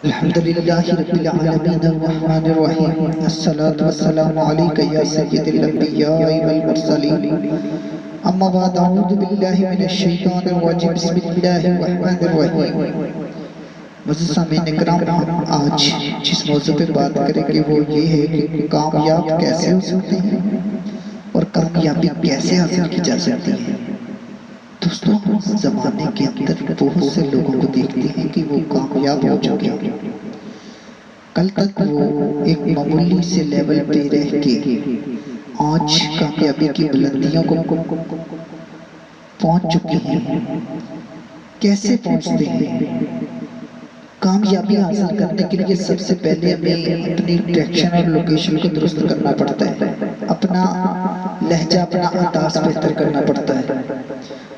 الحمد للہ رب العالمین الرحمن الرحیم الصلاة والسلام علیکہ یا سید الانبیاء والمرسلین اما بعد اعوذ باللہ من الشیطان الرجیم بسم اللہ الرحمن الرحیم۔ معزز سامعین اکرام، ہم آج جس موضوع پہ بات کریں گے وہ یہ ہے کہ کامیاب کیسے ہو سکتے ہیں اور کامیابی کیسے حاصل کی جا سکتی ہے۔ دوستوں، ہم زمانے کے اندر بہت سے لوگوں کو دیکھتے ہیں کہ وہ کامیاب ہو چکے ہیں۔ کل تک وہ ایک معمولی سے لیول پہ رہ کے آج کامیابی کی بلندیوں کو پہنچ چکے ہیں۔ کیسے پہنچتے ہیں؟ کامیابی حاصل کرنے کے لیے سب سے پہلے ہمیں اپنی ڈائریکشن اور لوکیشن کو درست کرنا پڑتا ہے، اپنا لہجہ، اپنا انداز بہتر کرنا پڑتا ہے۔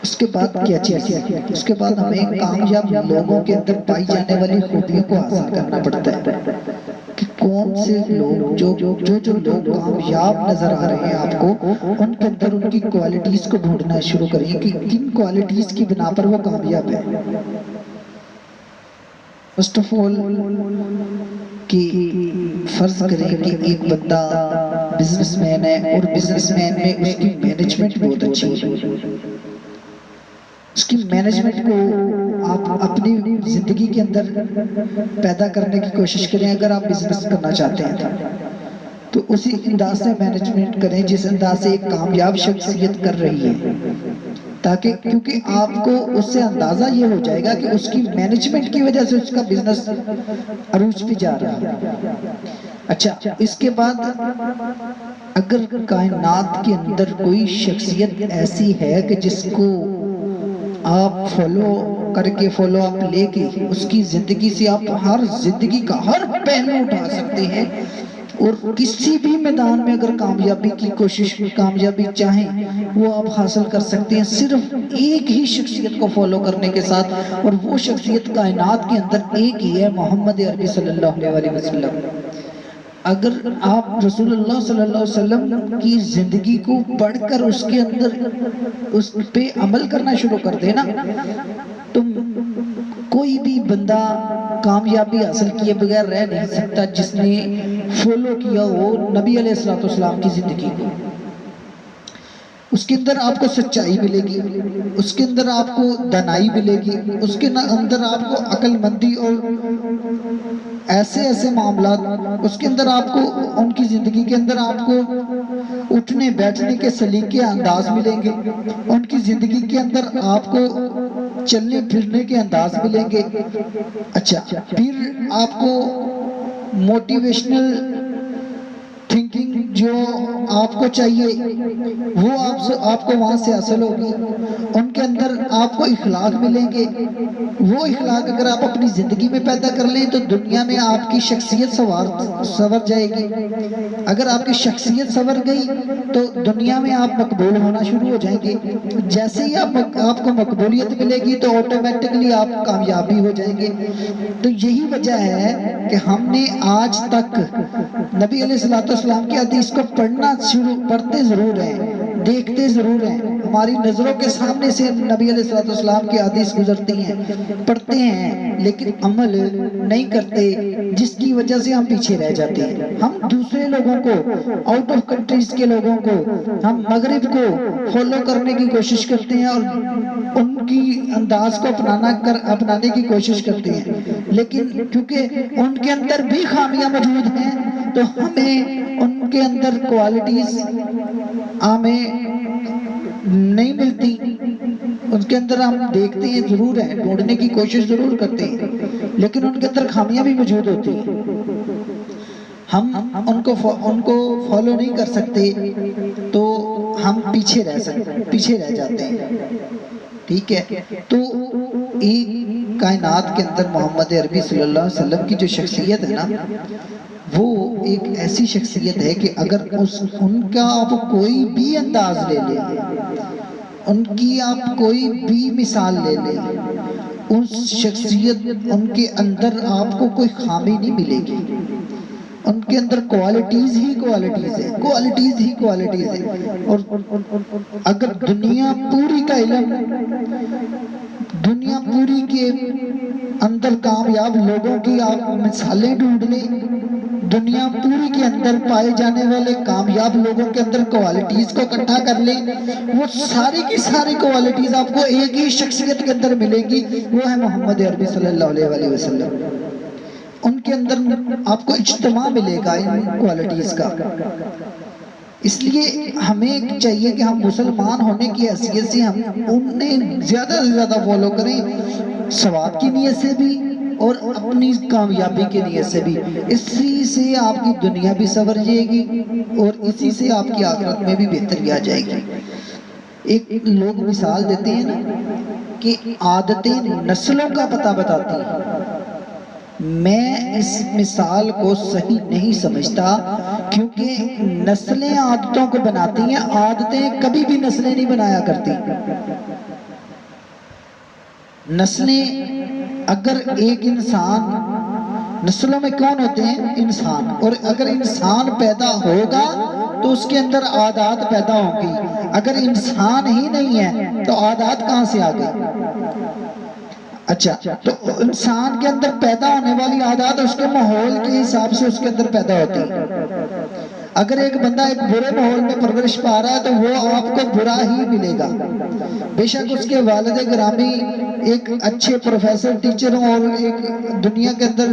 اس کے بعد کیا چیز ہے؟ اس کے بعد ہمیں کامیاب لوگوں کے اندر پائی جانے والی خوبیوں کو حاصل کرنا پڑتا ہے کہ کون سے لوگ جو لوگ کامیاب نظر آ رہے ہیں آپ کو، ان کے اندر ان کی کوالٹیز کو ڈھونڈنا شروع کریں کہ کن کوالٹیز کی بنا پر وہ کامیاب ہے۔ فرسٹ آف آل کہ فرض کریں کہ ایک بندہ بزنس مین ہے اور بزنس مین میں اس کی مینجمنٹ بہت اچھی ہے۔ اس کی مینجمنٹ کو آپ اپنی زندگی کے اندر پیدا کرنے کی کوشش کریں۔ اگر آپ بزنس کرنا چاہتے ہیں تو اسی انداز سے مینجمنٹ کریں جس انداز سے ایک کامیاب شخصیت کر رہی ہے، تاکہ کیونکہ آپ کو اس سے اندازہ یہ ہو جائے گا کہ اس کی مینجمنٹ کی وجہ سے اس کا بزنس عروج پہ جا رہا ہے۔ اچھا، اس کے بعد اگر کائنات کے اندر کوئی شخصیت ایسی ہے کہ جس کو آپ فالو کر کے، فالو اپ لے کے اس کی زندگی سے آپ ہر زندگی کا ہر پہلو اٹھا سکتے ہیں اور کسی بھی میدان میں اگر کامیابی کی کوشش، کامیابی چاہیں وہ آپ حاصل کر سکتے ہیں صرف ایک ہی شخصیت کو فالو کرنے کے ساتھ، اور وہ شخصیت کائنات کے اندر ایک ہی ہے، محمد عربی صلی اللہ علیہ وسلم۔ اگر آپ رسول اللہ صلی اللہ علیہ وسلم کی زندگی کو پڑھ کر اس کے اندر اس پہ عمل کرنا شروع کر دینا تو کوئی بھی بندہ کامیابی حاصل کیے بغیر رہ نہیں سکتا جس نے فالو کیا ہو نبی علیہ السلام کی زندگی کو۔ اس کے اندر آپ کو سچائی ملے گی، اس کے اندر آپ کو دانائی ملے گی، اس کے اندر آپ کو عقل مندی اور ایسے معاملات، اس کے اندر آپ کو ان کی زندگی کے اندر آپ کو اٹھنے بیٹھنے کے سلیقے انداز ملیں گے، ان کی زندگی کے اندر آپ کو چلنے پھرنے کے انداز ملیں گے۔ اچھا، پھر آپ کو موٹیویشنل تھنکنگ جو آپ کو چاہیے وہ آپ کو وہاں سے حاصل ہوگی، ان کے اندر آپ کو اخلاق ملیں گے۔ وہ اخلاق اگر آپ اپنی زندگی میں پیدا کر لیں تو دنیا میں آپ کی شخصیت سنور جائے گی۔ اگر آپ کی شخصیت سنور گئی تو دنیا میں آپ مقبول ہونا شروع ہو جائیں گے۔ جیسے ہی آپ کو مقبولیت ملے گی تو آٹومیٹکلی آپ کامیابی ہو جائیں گے۔ تو یہی وجہ ہے کہ ہم نے آج تک نبی علیہ السلام کی حدیث کو پڑھتے ضرور ہیں، دیکھتے ضرور ہیں، ہماری نظروں کے سامنے سے نبی علیہ السلام کی حدیث گزرتی ہیں، پڑھتے ہیں لیکن عمل نہیں کرتے، جس کی وجہ سے ہم پیچھے رہ جاتے ہیں۔ ہم دوسرے لوگوں کو، آؤٹ آف کنٹریز کے لوگوں کو، ہم مغرب کو فالو کرنے کی کوشش کرتے ہیں اور ان کی انداز کو اپنانے کی کوشش کرتے ہیں، لیکن کیونکہ ان کے اندر بھی خامیاں موجود ہیں تو ہمیں ان کے اندر کوالٹیز ہمیں نہیں ملتی۔ ان کے اندر ہم دیکھتے ہیں ضرور ہیں، ڈھونڈنے کی کوشش ضرور کرتے ہیں، لیکن ان کے اندر خامیاں بھی موجود ہوتی ہیں۔ ہم ان کو فالو نہیں کر سکتے تو ہم پیچھے رہ جاتے ہیں، ٹھیک ہے۔ تو ایک کائنات کے اندر محمد عربی صلی اللہ علیہ وسلم کی جو شخصیت ہے نا، وہ ایک ایسی شخصیت ہے کہ اگر ان کا آپ کوئی بھی انداز لے لیں، ان کی آپ کوئی بھی مثال لے لیں، اس شخصیت، ان کے اندر آپ کو کوئی خامی نہیں ملے گی۔ ان کے اندر کوالٹیز ہی کوالٹیز ہیں۔ اور اگر دنیا پوری کا علم، دنیا پوری کے اندر کامیاب لوگوں کی آپ مثالیں ڈھونڈ لیں، دنیا پوری کے اندر پائے جانے والے کامیاب لوگوں کے اندر کوالٹیز کو اکٹھا کر لیں، وہ ساری کی ساری کوالٹیز آپ کو ایک ہی شخصیت کے اندر ملے گی، وہ ہے محمد عربی صلی اللہ علیہ وآلہ وسلم۔ ان کے اندر آپ کو اجتماع ملے گا ان کوالٹیز کا۔ اس لیے ہمیں چاہیے کہ ہم مسلمان ہونے کی حیثیت سے ہم انہیں زیادہ سے زیادہ فالو کریں، ثواب کی نیت سے بھی اور اپنی کامیابی کی نیت سے بھی۔ اسی سے آپ کی دنیا بھی سنور جائے گی اور اسی سے آپ کی آخرت میں بھی بہتری آ جائے گی۔ ایک لوگ مثال دیتے ہیں نا کہ عادتیں نسلوں کا پتہ بتاتی ہیں، میں اس مثال کو صحیح نہیں سمجھتا، کیونکہ نسلیں عادتوں کو بناتی ہیں، عادتیں کبھی بھی نسلیں نہیں بنایا کرتی۔ نسلیں اگر ایک انسان، نسلوں میں کون ہوتے ہیں؟ انسان، اور اگر انسان پیدا ہوگا تو اس کے اندر عادات پیدا ہوں گی، اگر انسان ہی نہیں ہے تو عادات کہاں سے آ گئی؟ اچھا، تو انسان کے اندر پیدا ہونے والی عادات اس کے ماحول کے حساب سے اس کے اندر پیدا ہوتی ہے۔ اگر ایک بندہ ایک برے ماحول میں پرورش پا رہا ہے تو وہ آپ کو برا ہی ملے گا، بے شک اس کے والد گرامی ایک اچھے پروفیسر ٹیچر ہوں اور ایک دنیا کے اندر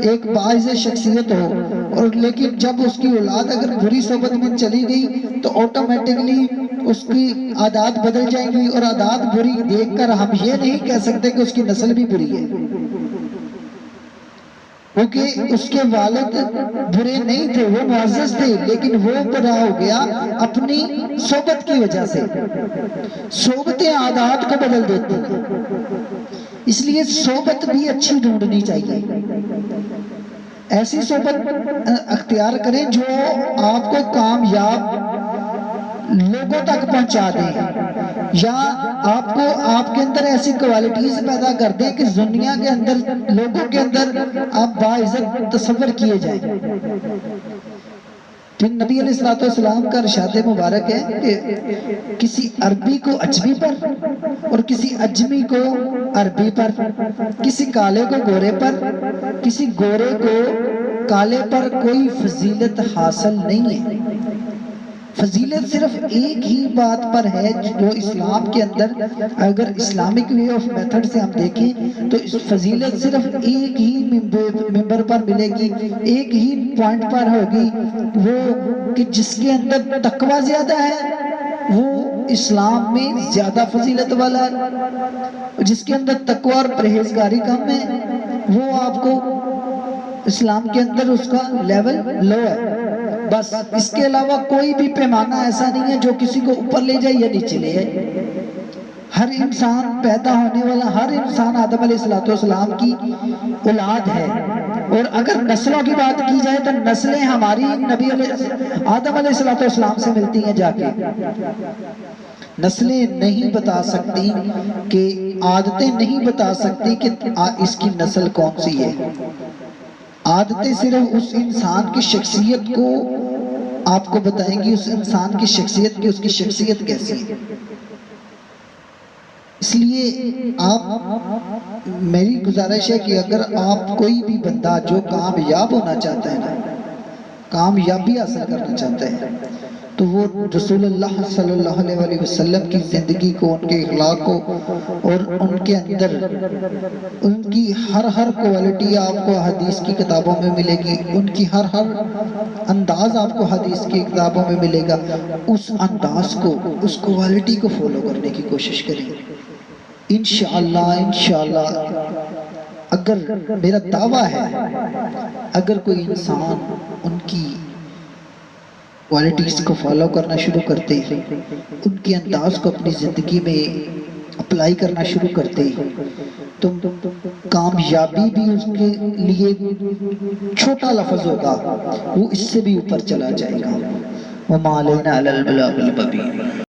ایک باعث شخصیت ہو، اور لیکن جب اس کی اولاد اگر بری صحبت میں چلی گئی تو آٹومیٹکلی اس کی عادات بدل جائیں گی، اور عادات بری دیکھ کر ہم یہ نہیں کہہ سکتے کہ اس کی نسل بھی بری ہے، کیونکہ اس کے والد برے نہیں تھے، وہ معزز تھے، لیکن وہ برا ہو گیا اپنی صحبت کی وجہ سے۔ صحبتیں عادات کو بدل دیتی ہیں، اس لیے صحبت بھی اچھی ڈھونڈنی چاہیے، ایسی صحبت اختیار کریں جو آپ کو کامیاب لوگوں تک پہنچا دیں، یا آپ کو آپ کے اندر ایسی کوالٹیز پیدا کر دیں کہ دنیا کے اندر لوگوں کے اندر آپ باعزت تصور کیے جائیں۔ پھر نبی علیہ السلام کا ارشاد مبارک ہے کہ کسی عربی کو عجمی پر اور کسی عجمی کو عربی پر، کسی کالے کو گورے پر، کسی گورے کو کالے پر کوئی فضیلت حاصل نہیں ہے۔ فضیلت صرف ایک ہی بات پر ہے جو اسلام کے اندر، اگر اسلامک وے آف میتھڈ سے ہم دیکھیں تو فضیلت صرف ایک ہی ممبر پر ملے گی، ایک ہی پوائنٹ پر ہوگی، وہ کہ جس کے اندر تقوی زیادہ ہے وہ اسلام میں زیادہ فضیلت والا ہے، جس کے اندر تقوی اور پرہیزگاری کم ہے وہ آپ کو اسلام کے اندر اس کا لیول لو ہے۔ بس اس کے علاوہ کوئی بھی پیمانہ ایسا نہیں ہے جو کسی کو اوپر لے جائے یا نیچے لے جائے۔ ہر انسان پیدا ہونے والا، ہر انسان آدم علیہ السلام کی اولاد ہے، اور اگر نسلوں کی بات کی جائے تو نسلیں ہماری نبی آدم علیہ السلام سے ملتی ہیں جا کے۔ نسلیں نہیں بتا سکتی کہ عادتیں نہیں بتا سکتی کہ اس کی نسل کون سی ہے، عادتیں صرف اس انسان کی شخصیت کو آپ کو بتائیں گی، اس انسان کی شخصیت کی، اس کی شخصیت کیسی ہے۔ اس لیے آپ، میری گزارش ہے کہ اگر آپ کوئی بھی بندہ جو کامیاب ہونا چاہتا ہے نا، کامیابی حاصل کرنا چاہتا ہے، تو وہ رسول اللہ صلی اللہ علیہ وآلہ وسلم کی زندگی کو، ان کے اخلاق کو، اور ان کے اندر ان کی ہر کوالٹی آپ کو حدیث کی کتابوں میں ملے گی، ان کی ہر انداز آپ کو حدیث کی کتابوں میں ملے گا، اس انداز کو، اس کوالٹی کو فالو کرنے کی کوشش کریں۔ انشاءاللہ اگر میرا دعویٰ ہے، اگر کوئی انسان ان کی کوالٹیز کو فالو کرنا شروع کرتے ہیں، ان کے انداز کو اپنی زندگی میں اپلائی کرنا شروع کرتے ہیں، تو کامیابی بھی اس کے لیے چھوٹا لفظ ہوگا، وہ اس سے بھی اوپر چلا جائے گا۔ وَمَا عَلَيْنَا إِلَّا الْبَلَاغُ الْمُبِينُ۔